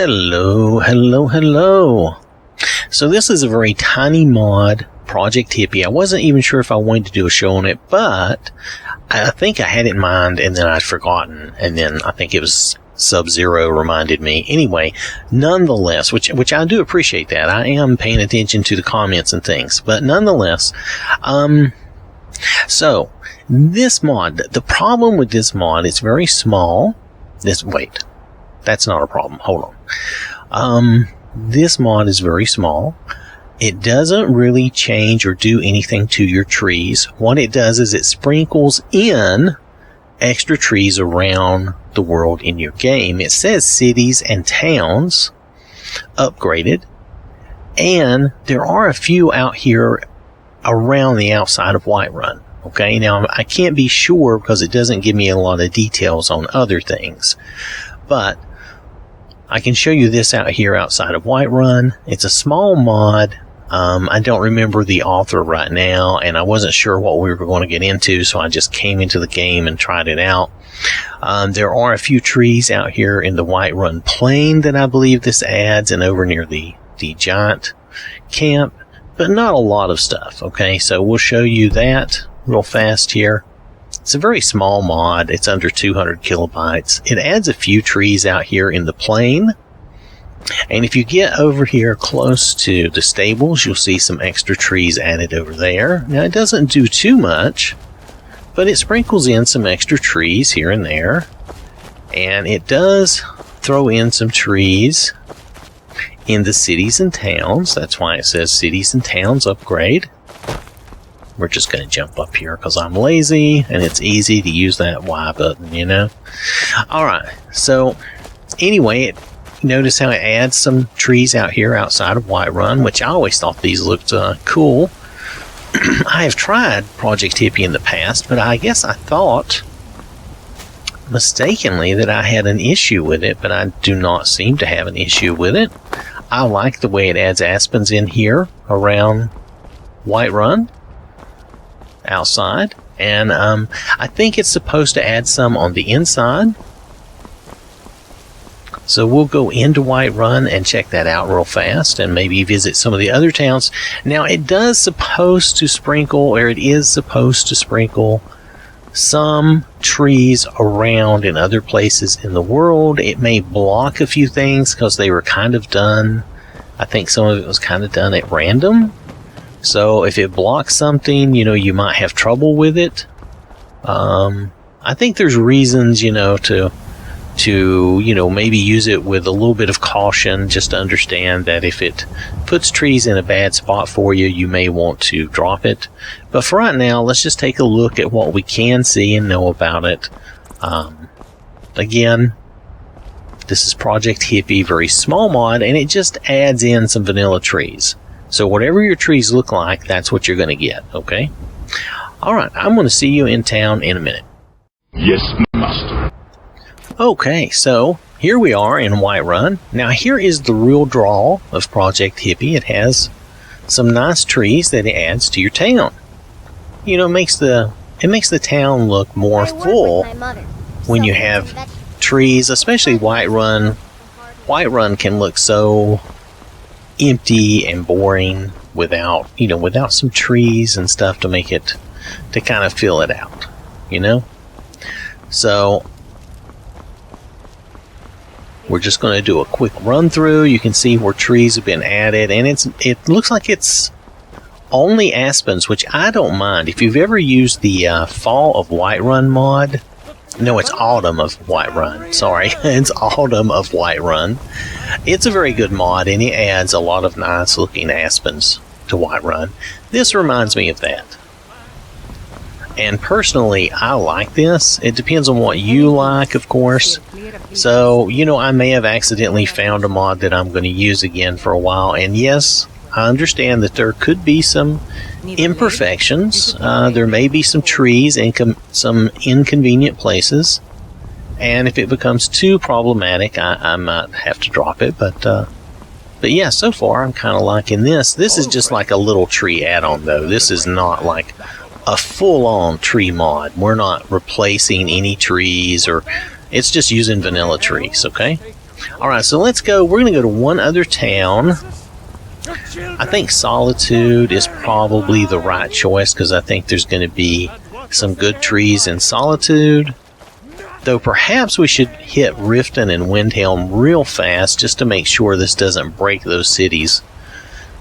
Hello, hello, hello. So this is a very tiny mod, Project Hippie. I wasn't even sure if I wanted to do a show on it, but I think I had it in mind and then I'd forgotten. And then I think it was Sub-Zero reminded me. Anyway, nonetheless, which I do appreciate that. I am paying attention to the comments and things. But nonetheless, so this mod, the problem with this mod, it's very small. Wait, that's not a problem. Hold on. This mod is very small. It doesn't really change or do anything to your trees. What it does is it sprinkles in extra trees around the world in your game. It says cities and towns upgraded, and there are a few out here around the outside of Whiterun. Okay, now I can't be sure because it doesn't give me a lot of details on other things, but I can show you this out here outside of Whiterun. It's a small mod. I don't remember the author right now, and I wasn't sure what we were going to get into, so I just came into the game and tried it out. There are a few trees out here in the Whiterun plain that I believe this adds, and over near the giant camp, but not a lot of stuff. Okay, so we'll show you that real fast here. It's a very small mod. It's under 200 kilobytes. It adds a few trees out here in the plain. And if you get over here close to the stables, you'll see some extra trees added over there. Now, it doesn't do too much, but it sprinkles in some extra trees here and there. And it does throw in some trees in the cities and towns. That's why it says cities and towns upgrade. We're just going to jump up here because I'm lazy and it's easy to use that Y button, you know. Alright, so anyway, notice how it adds some trees out here outside of Whiterun, which I always thought these looked cool. I have tried Project Hippie in the past, but I guess I thought mistakenly that I had an issue with it, but I do not seem to have an issue with it. I like the way it adds aspens in here around Whiterun outside, and I think it's supposed to add some on the inside. So we'll go into Whiterun and check that out real fast and maybe visit some of the other towns. Now it is supposed to sprinkle some trees around in other places in the world. It may block a few things because they were kind of done. I think some of it was kind of done at random. So if it blocks something, you know, you might have trouble with it. I think there's reasons, you know, to you know, maybe use it with a little bit of caution, just to understand that if it puts trees in a bad spot for you, you may want to drop it. But for right now, let's just take a look at what we can see and know about it. Again, this is Project Hippie, very small mod, and it just adds in some vanilla trees. So whatever your trees look like, that's what you're going to get, okay? Alright, I'm going to see you in town in a minute. Yes, master. Okay, so here we are in Whiterun. Now here is the real draw of Project Hippie. It has some nice trees that it adds to your town. You know, it makes the town look more full when you have trees, especially Whiterun. Whiterun can look so empty and boring without some trees and stuff to make it, to kind of fill it out, you know. So we're just going to do a quick run through. You can see where trees have been added, and it looks like it's only aspens, which I don't mind. If you've ever used the Fall of Whiterun mod, no, it's Autumn of Whiterun. Sorry, it's Autumn of Whiterun. It's a very good mod, and it adds a lot of nice-looking aspens to Whiterun. This reminds me of that. And personally, I like this. It depends on what you like, of course. So, you know, I may have accidentally found a mod that I'm going to use again for a while. And yes, I understand that there could be some imperfections. There may be some trees and some inconvenient places. And if it becomes too problematic, I might have to drop it. But yeah, so far I'm kind of liking this. This is just like a little tree add-on, though. This is not like a full-on tree mod. We're not replacing any trees, or it's just using vanilla trees, okay? Alright, so let's go. We're going to go to one other town. I think Solitude is probably the right choice because I think there's going to be some good trees in Solitude. Though perhaps we should hit Riften and Windhelm real fast just to make sure this doesn't break those cities.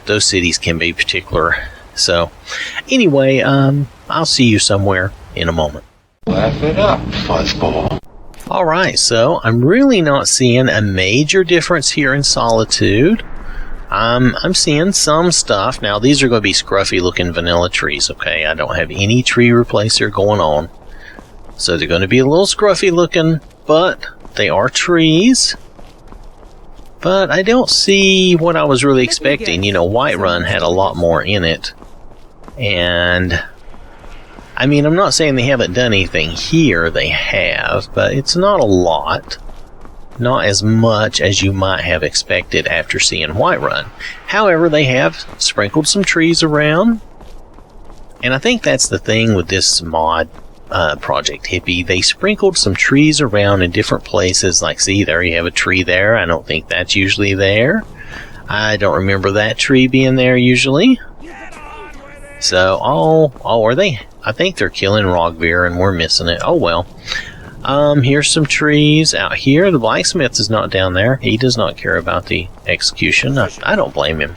Those cities can be particular. So, anyway, I'll see you somewhere in a moment. Laugh it up, fuzzball. Alright, so I'm really not seeing a major difference here in Solitude. I'm seeing some stuff. Now, these are going to be scruffy looking vanilla trees, okay? I don't have any tree replacer going on. So they're going to be a little scruffy looking, but they are trees. But I don't see what I was really expecting. You know, Whiterun had a lot more in it. And, I mean, I'm not saying they haven't done anything here. They have, but it's not a lot. Not as much as you might have expected after seeing Whiterun. However, they have sprinkled some trees around. And I think that's the thing with this mod, Project Hippie. They sprinkled some trees around in different places. Like, see, there you have a tree there. I don't think that's usually there. I don't remember that tree being there usually. So, oh, are they? I think they're killing Rogvir and we're missing it. Oh, well. Here's some trees out here. The blacksmith is not down there. He does not care about the execution. I don't blame him.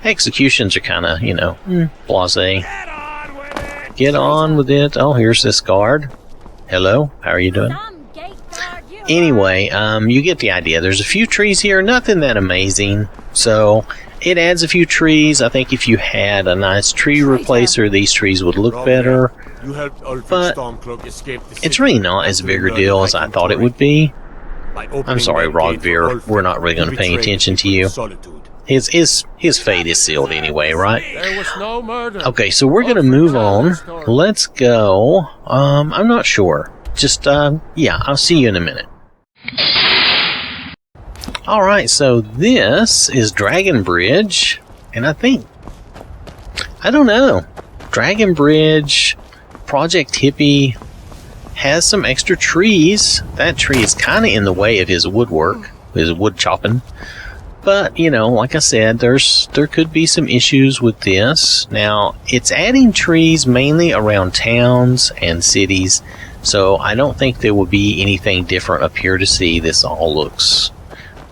Executions are kind of, you know, blasé. Get on with it. Oh, here's this guard. Hello, how are you doing? Anyway, you get the idea. There's a few trees here, nothing that amazing. So, it adds a few trees. I think if you had a nice tree replacer, these trees would look better. But it's really not as big a deal as I thought it would be. I'm sorry, Rogvir. We're not really going to pay attention to you. His fate is sealed anyway, right? Okay, so we're going to move on. Let's go. I'm not sure. Just, yeah, I'll see you in a minute. Alright, so this is Dragon Bridge. And I don't know. Dragon Bridge, Project Hippie has some extra trees. That tree is kind of in the way of his woodwork, his wood chopping. But, you know, like I said, there could be some issues with this. Now, it's adding trees mainly around towns and cities, so I don't think there will be anything different up here to see. This all looks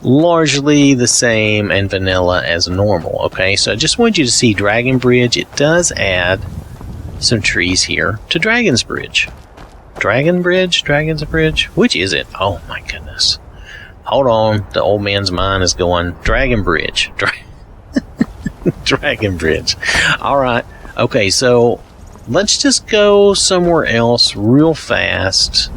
largely the same and vanilla as normal, okay? So I just want you to see Dragon Bridge. It does add some trees here to Dragon's Bridge. Dragon's Bridge? Which is it? Oh my goodness. Hold on, the old man's mind is going, Dragon Bridge. Dragon Bridge. Alright, okay, so let's just go somewhere else real fast.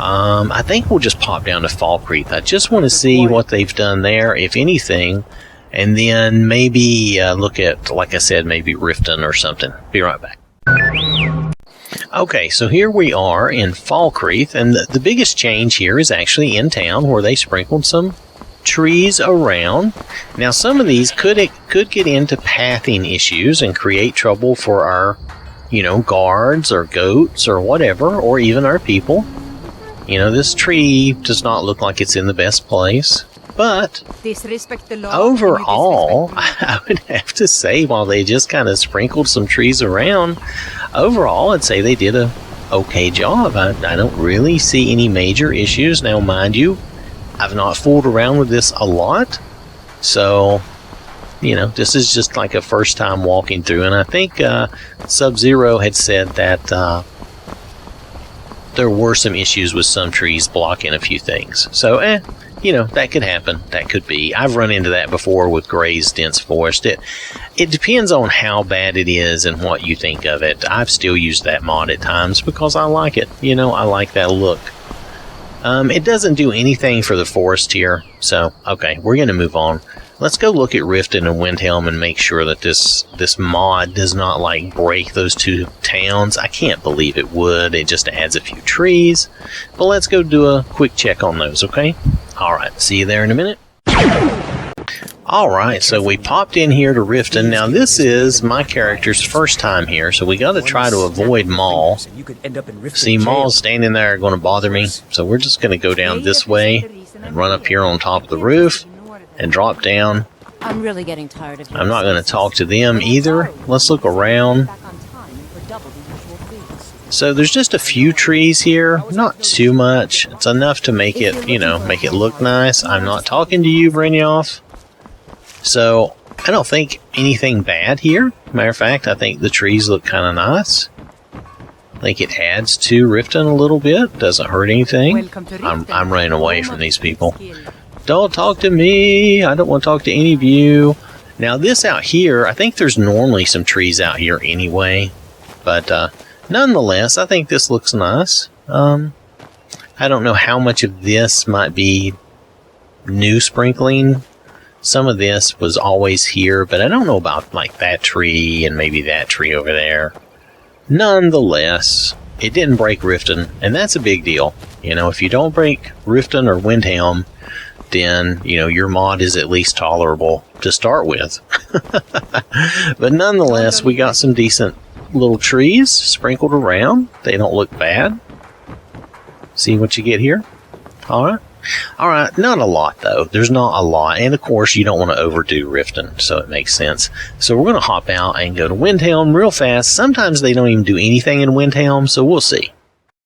I think we'll just pop down to Falkreath. I just want to see what they've done there, if anything, and then maybe look at, like I said, maybe Riften or something. Be right back. Okay, so here we are in Falkreath, and the biggest change here is actually in town, where they sprinkled some trees around. Now, some of these could get into pathing issues and create trouble for our, you know, guards or goats or whatever, or even our people. You know, this tree does not look like it's in the best place. But overall, I would have to say, while they just kind of sprinkled some trees around, overall, I'd say they did a okay job. I don't really see any major issues. Now, mind you, I've not fooled around with this a lot. So, you know, this is just like a first time walking through. And I think Sub-Zero had said that there were some issues with some trees blocking a few things. So, you know, that could happen. That could be. I've run into that before with Gray's Dense Forest. It depends on how bad it is and what you think of it. I've still used that mod at times because I like it. You know, I like that look. It doesn't do anything for the forest here. So, okay, we're going to move on. Let's go look at Riften and Windhelm and make sure that this mod does not, like, break those two towns. I can't believe it would. It just adds a few trees. But let's go do a quick check on those, okay? Alright, see you there in a minute. Alright, so we popped in here to Riften. Now this is my character's first time here, so we gotta try to avoid Maul. See, Maul's standing there going to bother me, so we're just going to go down this way and run up here on top of the roof and drop down. I'm really getting tired of you. I'm not going to talk to them either. Let's look around. So there's just a few trees here, not too much. It's enough to make it, you know, make it look nice. I'm not talking to you, Brynjolf. So I don't think anything bad here. Matter of fact, I think the trees look kind of nice. I think it adds to Riften a little bit. Doesn't hurt anything. I'm running away from these people. Don't talk to me. I don't want to talk to any of you. Now this out here, I think there's normally some trees out here anyway. But nonetheless, I think this looks nice. I don't know how much of this might be new sprinkling. Some of this was always here, but I don't know about like that tree and maybe that tree over there. Nonetheless, it didn't break Riften, and that's a big deal. You know, if you don't break Riften or Windhelm, then, you know, your mod is at least tolerable to start with. But nonetheless, we got some decent little trees sprinkled around. They don't look bad. See what you get here? Alright. Alright, not a lot though. There's not a lot. And of course, you don't want to overdo Riften, so it makes sense. So we're going to hop out and go to Windhelm real fast. Sometimes they don't even do anything in Windhelm, so we'll see.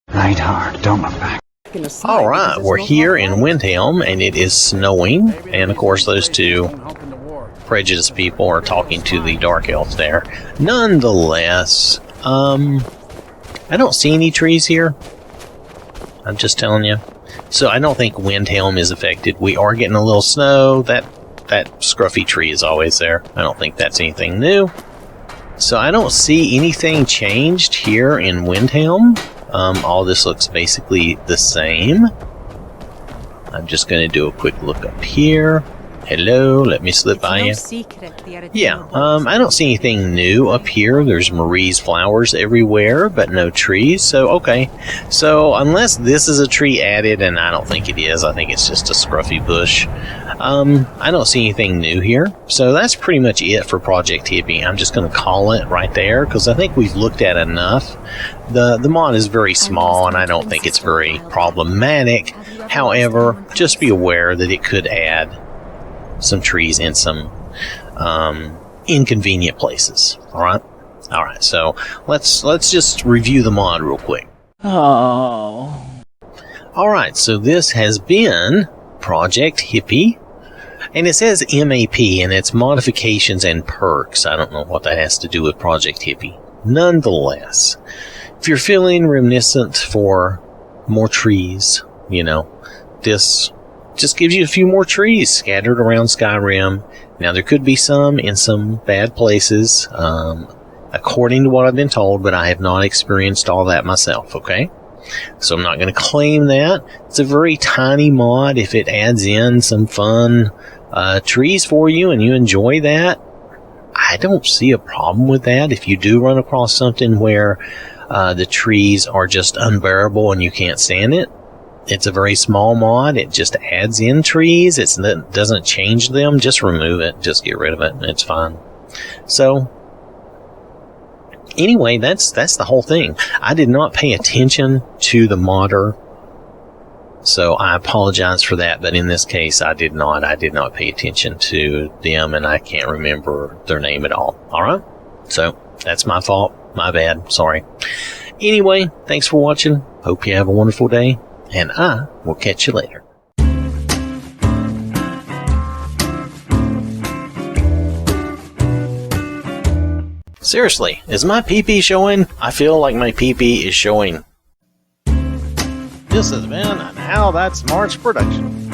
Right hard, don't look back. Alright, we're here in Windhelm, and it is snowing. And of course, those two prejudiced people are talking to the Dark Elf there. Nonetheless, I don't see any trees here. I'm just telling you. So I don't think Windhelm is affected. We are getting a little snow. That scruffy tree is always there. I don't think that's anything new. So I don't see anything changed here in Windhelm. All this looks basically the same. I'm just going to do a quick look up here. Hello, let me slip by you. Yeah, I don't see anything new up here. There's Marie's flowers everywhere, but no trees. So, okay. So, unless this is a tree added, and I don't think it is. I think it's just a scruffy bush. I don't see anything new here. So, that's pretty much it for Project Hippie. I'm just going to call it right there, because I think we've looked at enough. The mod is very small, and I don't think it's very problematic. However, just be aware that it could add some trees in some inconvenient places. Alright, so let's just review the mod real quick. Oh. Alright, so this has been Project Hippie, and it says MAP, and it's modifications and perks. I don't know what that has to do with Project Hippie. Nonetheless, if you're feeling reminiscent for more trees, you know, this just gives you a few more trees scattered around Skyrim. Now, there could be some in some bad places, according to what I've been told, but I have not experienced all that myself, okay? So I'm not going to claim that. It's a very tiny mod. If it adds in some fun trees for you and you enjoy that, I don't see a problem with that. If you do run across something where the trees are just unbearable and you can't stand it, it's a very small mod. It just adds in trees. It doesn't change them. Just remove it. Just get rid of it. It's fine. So, anyway, that's the whole thing. I did not pay attention to the modder, so I apologize for that. But in this case, I did not pay attention to them, and I can't remember their name at all. Alright? So, that's my fault. My bad. Sorry. Anyway, thanks for watching. Hope you have a wonderful day. And I will catch you later. Seriously, is my pee-pee showing? I feel like my pee-pee is showing. This has been an OwwThatSmarts production.